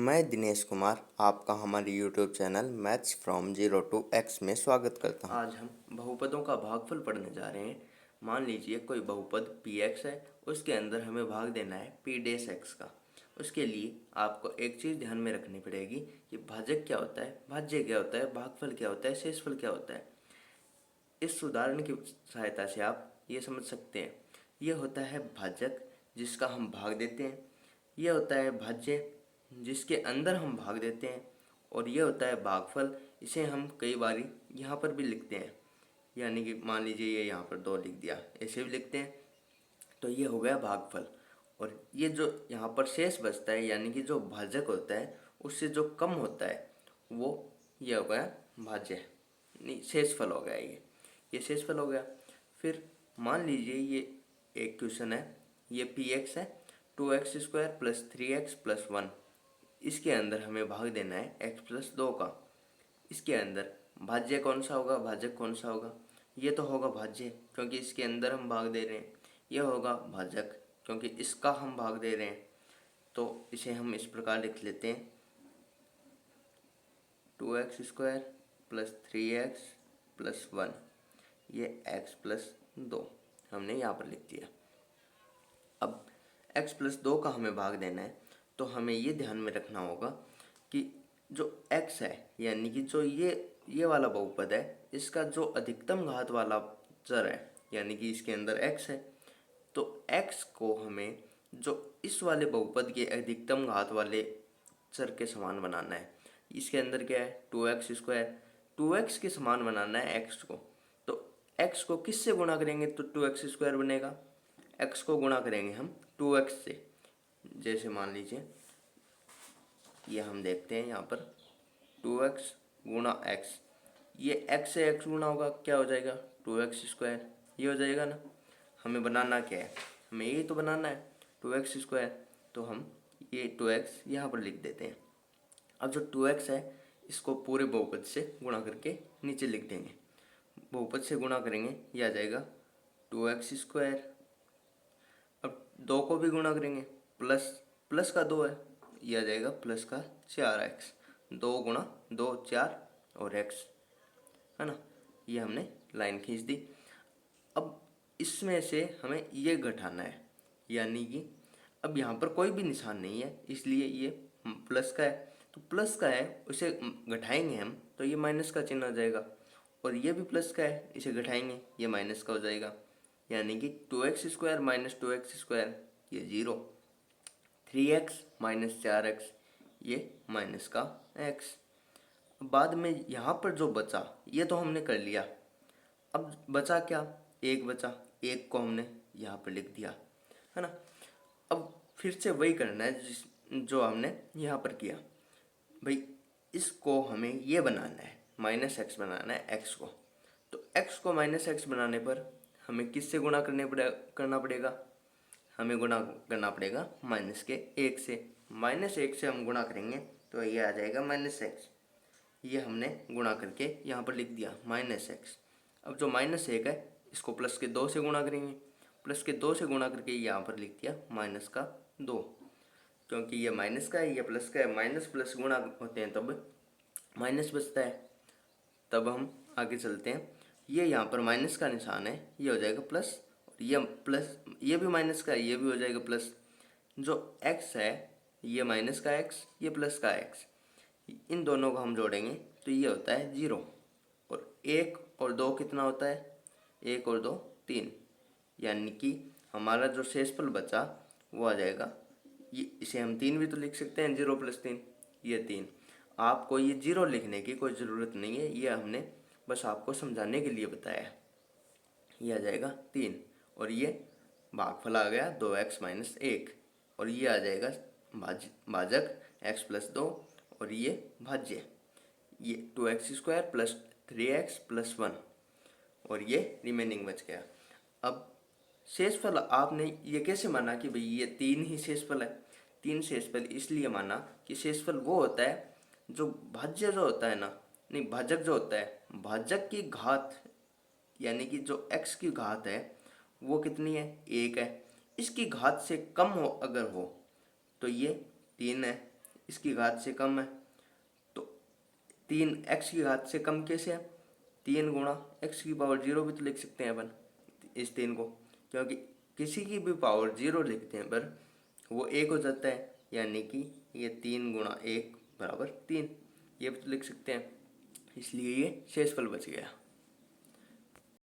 मैं दिनेश कुमार आपका हमारे YouTube channel maths from zero to X में स्वागत करता हूं। आज हम बहुपदों का भागफल पढ़ने जा रहे हैं। मान लीजिए कोई बहुपद px है, उसके अंदर हमें भाग देना है p डैश x का। उसके लिए आपको एक चीज़ ध्यान में रखनी पड़ेगी कि भाजक क्या होता है, भाज्य क्या होता है, भागफल क्या होता है, शेषफल क्या होता है। इस उदाहरण की सहायता से आप ये समझ सकते हैं। ये होता है भाजक जिसका हम भाग देते हैं, यह होता है भाज्य जिसके अंदर हम भाग देते हैं, और यह होता है भागफल। इसे हम कई बार यहाँ पर भी लिखते हैं, यानी कि मान लीजिए ये यहाँ पर 2 लिख दिया, ऐसे भी लिखते हैं। तो ये हो गया भागफल। और ये जो यहाँ पर शेष बचता है, यानी कि जो भाजक होता है उससे जो कम होता है, वो ये हो गया भाज्य, नहीं शेषफल हो गया। ये शेषफल हो गया। फिर मान लीजिए ये एक क्वेश्चन है, ये पी एक्स है, 2x² + 3x + 1। इसके अंदर हमें भाग देना है x+2 का। इसके अंदर भाज्य कौन सा होगा, भाजक कौन सा होगा? ये तो होगा भाज्य, क्योंकि इसके अंदर हम भाग दे रहे हैं। यह होगा भाजक, क्योंकि इसका हम भाग दे रहे हैं। तो इसे हम इस प्रकार लिख लेते हैं, 2x² + 3x + 1, ये x+2 हमने यहाँ पर लिख दिया। अब x+2 का हमें भाग देना है, तो हमें ये ध्यान में रखना होगा कि जो x है, यानी कि जो ये वाला बहुपद है, इसका जो अधिकतम घात वाला चर है, यानी कि इसके अंदर x है, तो x को हमें जो इस वाले बहुपद के अधिकतम घात वाले चर के समान बनाना है। इसके अंदर क्या है, 2x², 2x के समान बनाना है x को। तो x को किससे गुणा करेंगे तो 2x² बनेगा। x को गुणा करेंगे हम 2x से। जैसे मान लीजिए ये हम देखते हैं यहाँ पर 2x गुणा x, ये x से x गुणा होगा, क्या हो जाएगा 2x², ये हो जाएगा ना। हमें बनाना क्या है, हमें यही तो बनाना है 2x²। तो हम ये 2x यहाँ पर लिख देते हैं। अब जो 2x है इसको पूरे बहुपद से गुणा करके नीचे लिख देंगे। बहुपद से गुणा करेंगे, यह आ जाएगा 2x²। अब 2 को भी गुणा करेंगे, प्लस प्लस का 2 है, यह आ जाएगा प्लस का 4x। 2 गुणा 2 4 और x, है ना। ये हमने लाइन खींच दी। अब इसमें से हमें ये घटाना है, यानी कि अब यहाँ पर कोई भी निशान नहीं है, इसलिए ये प्लस का है। तो प्लस का है, उसे घटाएंगे हम तो ये माइनस का चिन्ह आ जाएगा। और ये भी प्लस का है, इसे घटाएंगे ये माइनस का हो जाएगा। यानी कि 2x² - 2x², ये 0। 3x - 4x, ये माइनस का x। बाद में यहाँ पर जो बचा ये तो हमने कर लिया। अब बचा क्या, एक बचा, एक को हमने यहाँ पर लिख दिया, है ना। अब फिर से वही करना है जो हमने यहाँ पर किया। भाई इसको हमें ये बनाना है, -x बनाना है x को। तो x को -x बनाने पर हमें किससे गुणा करना पड़ेगा, हमें गुणा करना पड़ेगा -1 से। -1 से हम गुणा करेंगे तो ये आ जाएगा -x। ये हमने गुणा करके यहाँ पर लिख दिया -x। अब जो -1 है इसको +2 से गुणा करेंगे, +2 से गुणा करके यहाँ पर लिख दिया -2। क्योंकि ये माइनस का है, ये प्लस का है, माइनस प्लस गुणा होते हैं तब माइनस बचता है। तब हम आगे चलते हैं, ये यहाँ पर माइनस का निशान है, ये हो जाएगा प्लस, और ये प्लस, ये भी माइनस का है, ये भी हो जाएगा प्लस। जो x है ये माइनस का x, ये प्लस का x, इन दोनों को हम जोड़ेंगे तो ये होता है 0। और 1 और 2 कितना होता है, 1 और 2 3, यानी कि हमारा जो शेषफल बचा वो आ जाएगा, ये इसे हम 3 भी तो लिख सकते हैं, 0 + 3, ये 3। आपको ये 0 लिखने की कोई ज़रूरत नहीं है, ये हमने बस आपको समझाने के लिए बताया है। ये आ जाएगा 3, और ये भागफल आ गया 2x - 1, और ये आ जाएगा भाजक x+2, और ये भाज्य, ये 2x² + 3x + 1, और ये रिमेनिंग बच गया। अब शेषफल आपने ये कैसे माना कि भाई ये 3 ही शेषफल है? 3 शेषफल इसलिए माना कि शेषफल वो होता है जो भाज्य जो होता है ना, नहीं भाजक जो होता है, भाजक की घात, यानी कि जो x की घात है वो कितनी है, 1 है। इसकी घात से कम हो अगर हो तो ये 3 है, इसकी घात से कम है, तो 3x की घात से कम कैसे है, 3 गुणा x की पावर 0 भी तो लिख सकते हैं अपन इस 3 को, क्योंकि किसी की भी पावर 0 लिखते हैं पर वो 1 हो जाता है, यानी कि ये 3 गुणा 1 बराबर 3, ये भी तो लिख सकते हैं, इसलिए ये शेषफल बच गया।